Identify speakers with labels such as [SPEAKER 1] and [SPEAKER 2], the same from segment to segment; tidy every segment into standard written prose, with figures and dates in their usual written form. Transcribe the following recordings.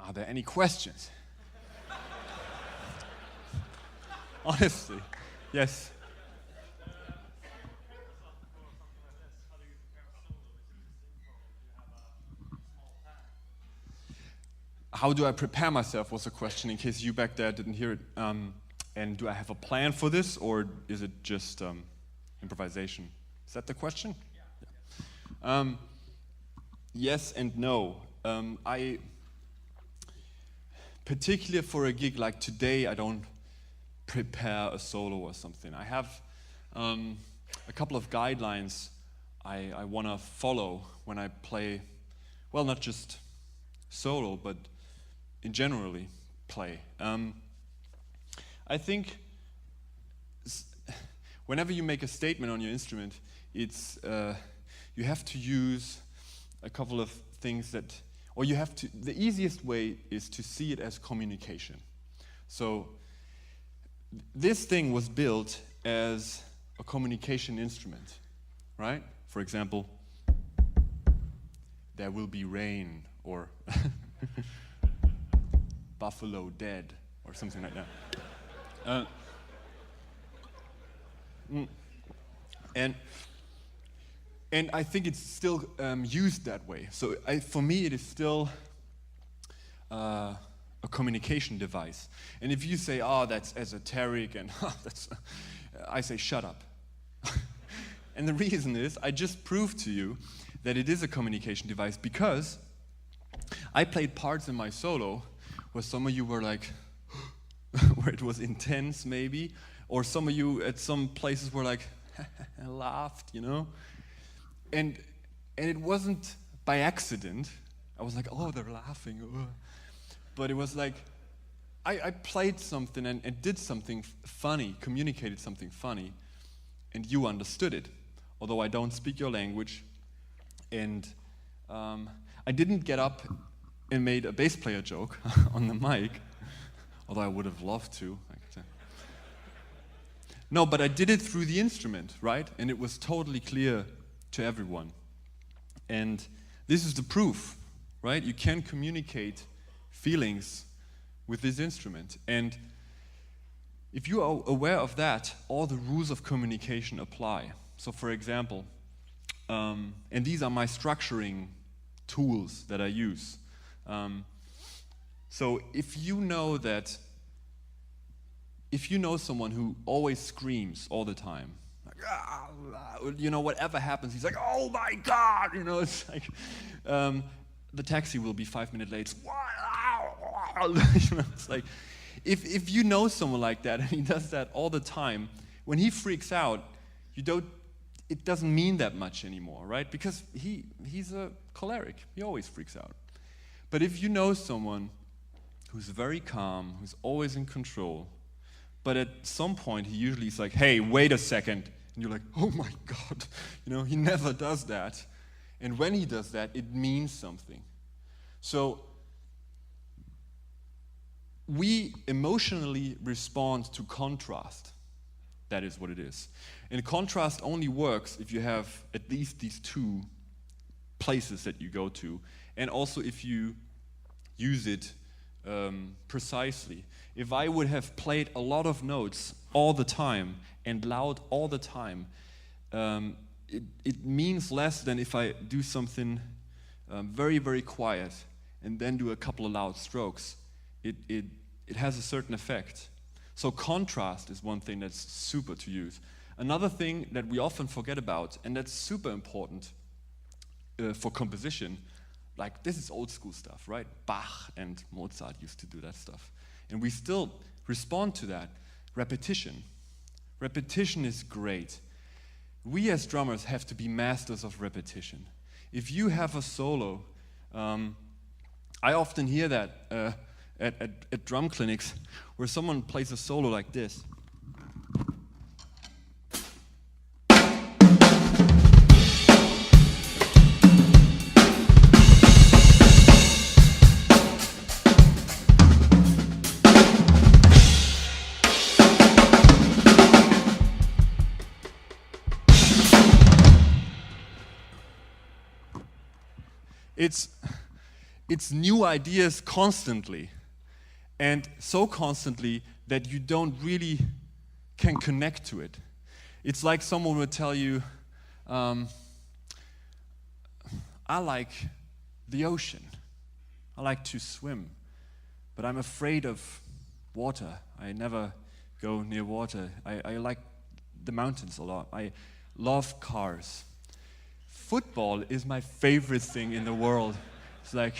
[SPEAKER 1] Are there any questions? Honestly, yes. How do I prepare myself was a question, in case you back there didn't hear it. And do I have a plan for this, or is it just improvisation? Is that the question? Yeah. Yes and no. I, particularly for a gig like today, I don't prepare a solo or something. I have a couple of guidelines I want to follow when I play, well, not just solo, but in generally play. I think whenever you make a statement on your instrument, it's you have to use a couple of things that, or you have to, the easiest way is to see it as communication. So this thing was built as a communication instrument, right? For example, there will be rain, or buffalo dead, or something like that. And I think it's still used that way. So for me, it is still a communication device. And if you say, "Oh, that's esoteric," and I say, "Shut up." And the reason is, I just proved to you that it is a communication device, because I played parts in my solo where some of you were like, where it was intense maybe, or some of you at some places were like, laughed, you know? And it wasn't by accident. I was like, oh, they're laughing. But it was like, I played something and did something funny, communicated something funny, and you understood it, although I don't speak your language. And I didn't get up and made a bass player joke on the mic, although I would have loved to. No, but I did it through the instrument, right? And it was totally clear to everyone. And this is the proof, right? You can communicate feelings with this instrument. And if you are aware of that, all the rules of communication apply. So for example, and these are my structuring tools that I use. So if you know someone who always screams all the time, like, you know, whatever happens, he's like, oh my God, you know, it's like, the taxi will be 5 minutes late. You know, it's like, if you know someone like that and he does that all the time, when he freaks out, it doesn't mean that much anymore, right? Because he's a choleric. He always freaks out. But if you know someone who's very calm, who's always in control, but at some point he usually is like, hey, wait a second. And you're like, oh my God. You know, he never does that. And when he does that, it means something. So we emotionally respond to contrast. That is what it is. And contrast only works if you have at least these two places that you go to, and also if you use it precisely. If I would have played a lot of notes all the time and loud all the time, it means less than if I do something very, very quiet and then do a couple of loud strokes. It has a certain effect. So contrast is one thing that's super to use. Another thing that we often forget about, and that's super important for composition, like this is old school stuff, right? Bach and Mozart used to do that stuff. And we still respond to that. Repetition. Repetition is great. We as drummers have to be masters of repetition. If you have a solo, I often hear that at drum clinics where someone plays a solo like this. it's new ideas constantly, and so constantly that you don't really can connect to it. It's like someone would tell you, I like the ocean. I like to swim, but I'm afraid of water. I never go near water. I like the mountains a lot. I love cars. Football is my favorite thing in the world. It's like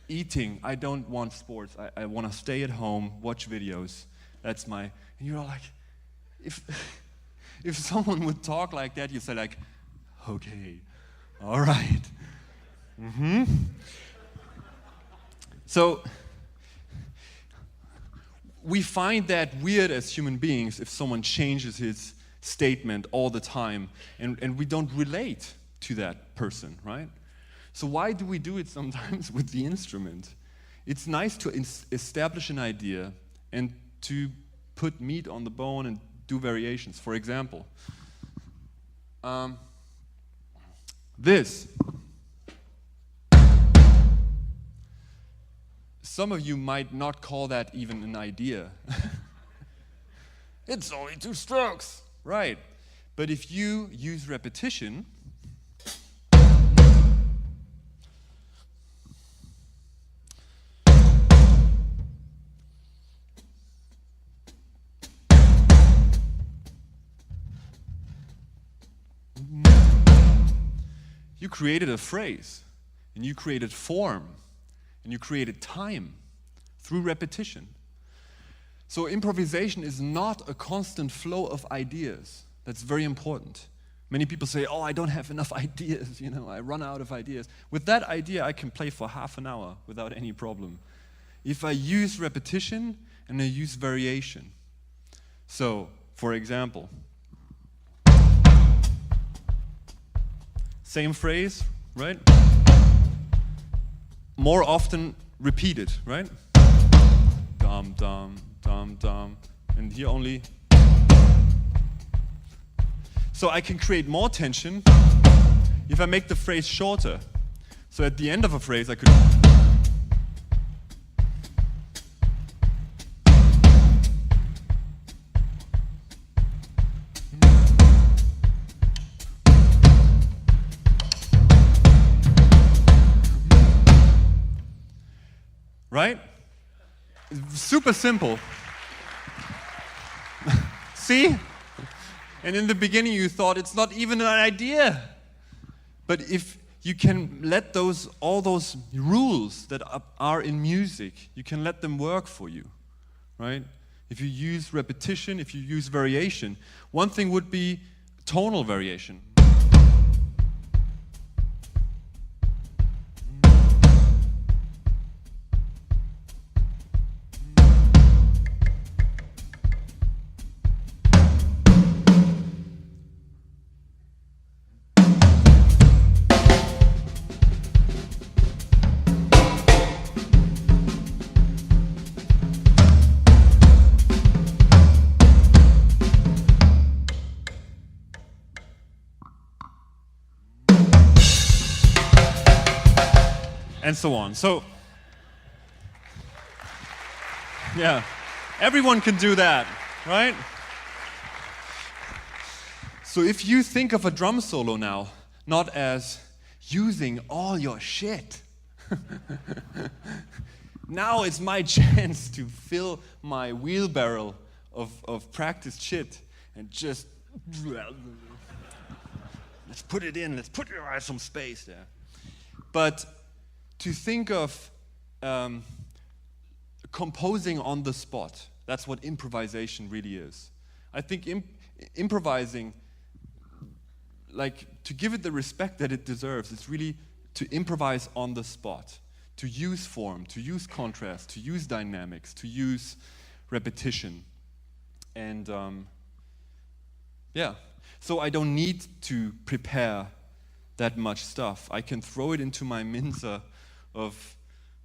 [SPEAKER 1] eating. I don't want sports. I want to stay at home, watch videos. That's my... And you're like, if someone would talk like that, you'd say like, okay, all right. Mm-hmm. So we find that weird as human beings if someone changes his statement all the time and we don't relate to that person, right? So why do we do it sometimes with the instrument? It's nice to establish an idea and to put meat on the bone and do variations. For example, this. Some of you might not call that even an idea. It's only 2 strokes, right? But if you use repetition, you created a phrase, and you created form, and you created time through repetition. So improvisation is not a constant flow of ideas. That's very important. Many people say, oh, I don't have enough ideas, you know, I run out of ideas. With that idea, I can play for half an hour without any problem. If I use repetition and I use variation. So, for example, same phrase, right? More often repeated, right? Dum, dum, dum, dum. And here only. So I can create more tension if I make the phrase shorter. So at the end of a phrase, I could. Right? Super simple. See? And in the beginning you thought it's not even an idea. But if you can let all those rules that are in music, you can let them work for you, right? If you use repetition, if you use variation. One thing would be tonal variation. And so on. So, yeah, everyone can do that, right? So if you think of a drum solo now, not as using all your shit, now it's my chance to fill my wheelbarrow of practiced shit and just, let's put it in, let's put some space there. But to think of composing on the spot, that's what improvisation really is. I think improvising, like to give it the respect that it deserves, it's really to improvise on the spot, to use form, to use contrast, to use dynamics, to use repetition. And yeah, so I don't need to prepare that much stuff. I can throw it into my mincer of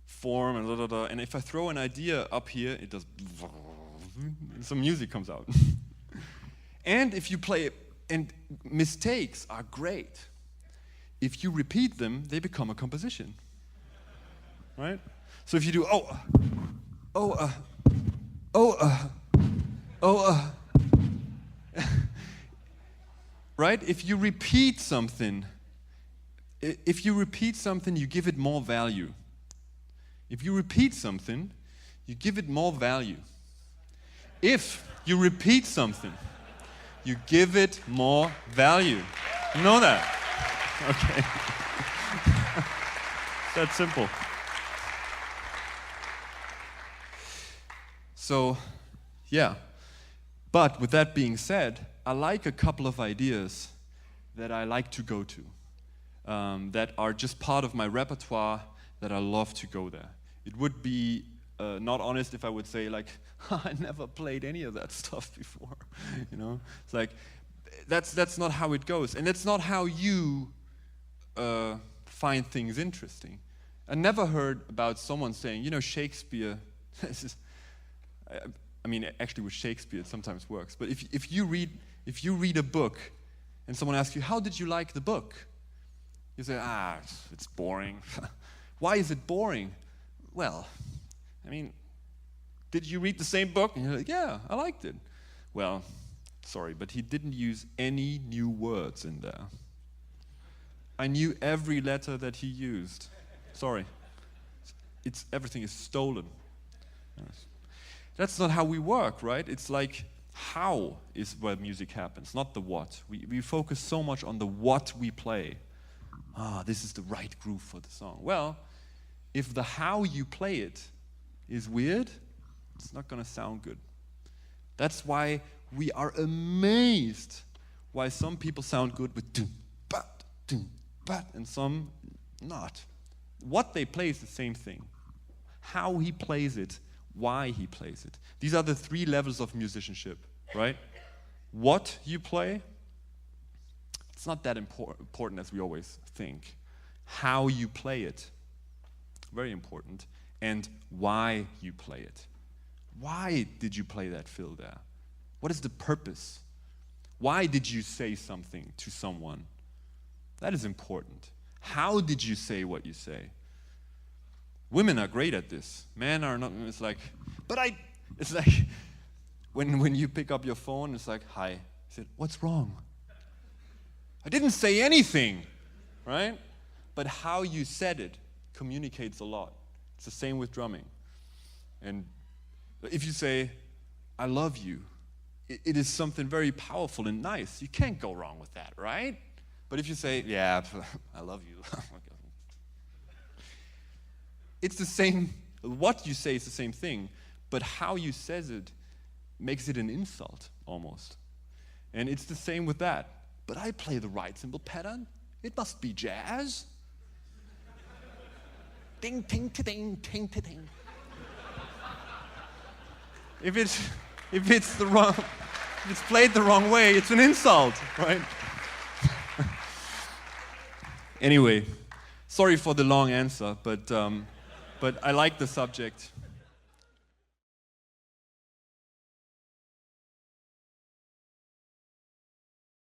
[SPEAKER 1] form and and if I throw an idea up here, it does some music comes out. And if you play it, and mistakes are great. If you repeat them, they become a composition. right? So if you do right? If you repeat something, you give it more value. If you repeat something, you give it more value. If you repeat something, you give it more value. You know that? Okay. That's simple. So, yeah. But with that being said, I like a couple of ideas that I like to go to, that are just part of my repertoire, that I love to go there. It would be not honest if I would say, like, I never played any of that stuff before. You know, it's like that's not how it goes, and that's not how you find things interesting. I never heard about someone saying, you know, Shakespeare. I mean, actually, with Shakespeare, it sometimes works. But if you read a book, and someone asks you, how did you like the book? You say, it's boring. Why is it boring? Well, I mean, did you read the same book? And you're like, yeah, I liked it. Well, sorry, but he didn't use any new words in there. I knew every letter that he used. Sorry. Everything is stolen. That's not how we work, right? It's like, how is where music happens, not the what. We focus so much on the what we play. This is the right groove for the song. Well, if the how you play it is weird, it's not going to sound good. That's why we are amazed why some people sound good with dum, bat, and some not. What they play is the same thing. How he plays it, why he plays it. These are the 3 levels of musicianship, right? What you play, it's not that important as we always think. How you play it, very important. And why you play it. Why did you play that fill there? What is the purpose? Why did you say something to someone? That is important. How did you say what you say? Women are great at this. Men are not. It's like when you pick up your phone, it's like, hi. I said, what's wrong? I didn't say anything, right? But how you said it communicates a lot. It's the same with drumming. And if you say, I love you, it is something very powerful and nice. You can't go wrong with that, right? But if you say, yeah, I love you, it's the same. What you say is the same thing, but how you says it makes it an insult, almost. And it's the same with that. But I play the right cymbal pattern. It must be jazz. Ding, ting, ting, ting, ting. If it's played the wrong way, it's an insult, right? Anyway, sorry for the long answer, but I like the subject.